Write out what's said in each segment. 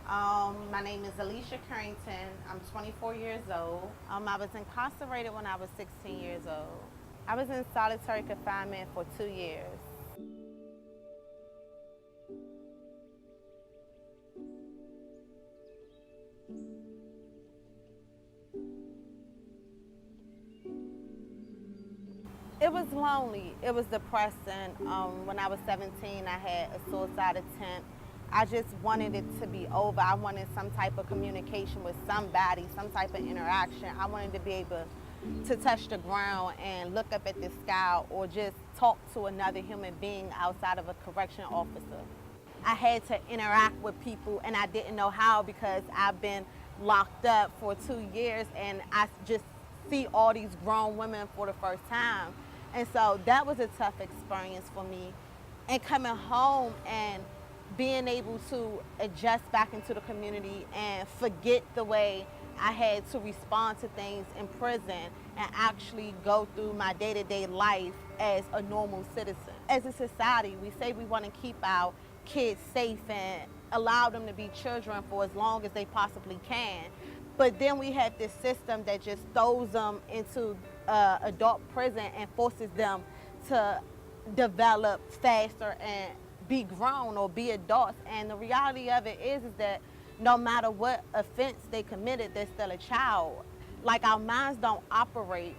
My name is Alisha Carrington. I'm 24 years old. I was incarcerated when I was 16 years old. I was in solitary confinement for 2 years. It was lonely. It was depressing. When I was 17, I had a suicide attempt. I just wanted it to be over. I wanted some type of communication with somebody, some type of interaction. I wanted to be able to touch the ground and look up at the sky or just talk to another human being outside of a correction officer. I had to interact with people and I didn't know how because I've been locked up for 2 years and I just see all these grown women for the first time. And so that was a tough experience for me. And coming home and being able to adjust back into the community and forget the way I had to respond to things in prison and actually go through my day-to-day life as a normal citizen. As a society, we say we want to keep our kids safe and allow them to be children for as long as they possibly can. But then we have this system that just throws them into adult prison and forces them to develop faster and be grown or be adults. And the reality of it is that no matter what offense they committed, they're still a child. Like our minds don't operate,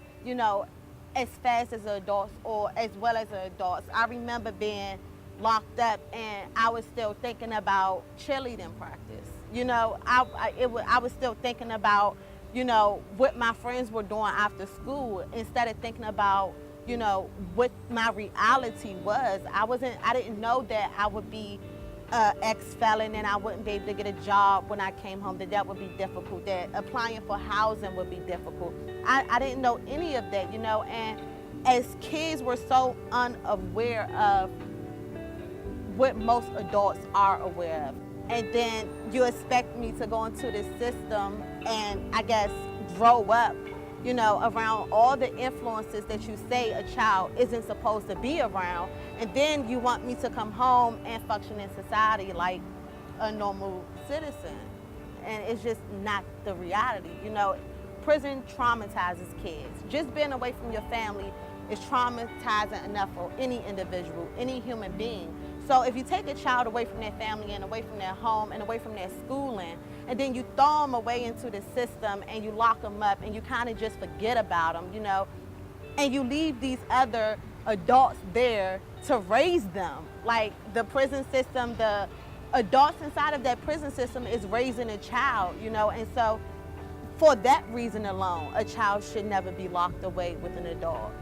as fast as adults or as well as adults. I remember being locked up and I was still thinking about cheerleading practice. I was still thinking about, what my friends were doing after school instead of thinking about, what my reality was. I didn't know that I would be ex-felon and I wouldn't be able to get a job when I came home, that would be difficult, that applying for housing would be difficult. I didn't know any of that, and as kids we're so unaware of what most adults are aware of. And then you expect me to go into this system and I guess grow up, around all the influences that you say a child isn't supposed to be around. And then you want me to come home and function in society like a normal citizen. And it's just not the reality. Prison traumatizes kids. Just being away from your family is traumatizing enough for any individual, any human being. So if you take a child away from their family and away from their home and away from their schooling, and then you throw them away into the system and you lock them up and you kind of just forget about them, and you leave these other adults there to raise them. Like the prison system, the adults inside of that prison system is raising a child, and so for that reason alone, a child should never be locked away with an adult.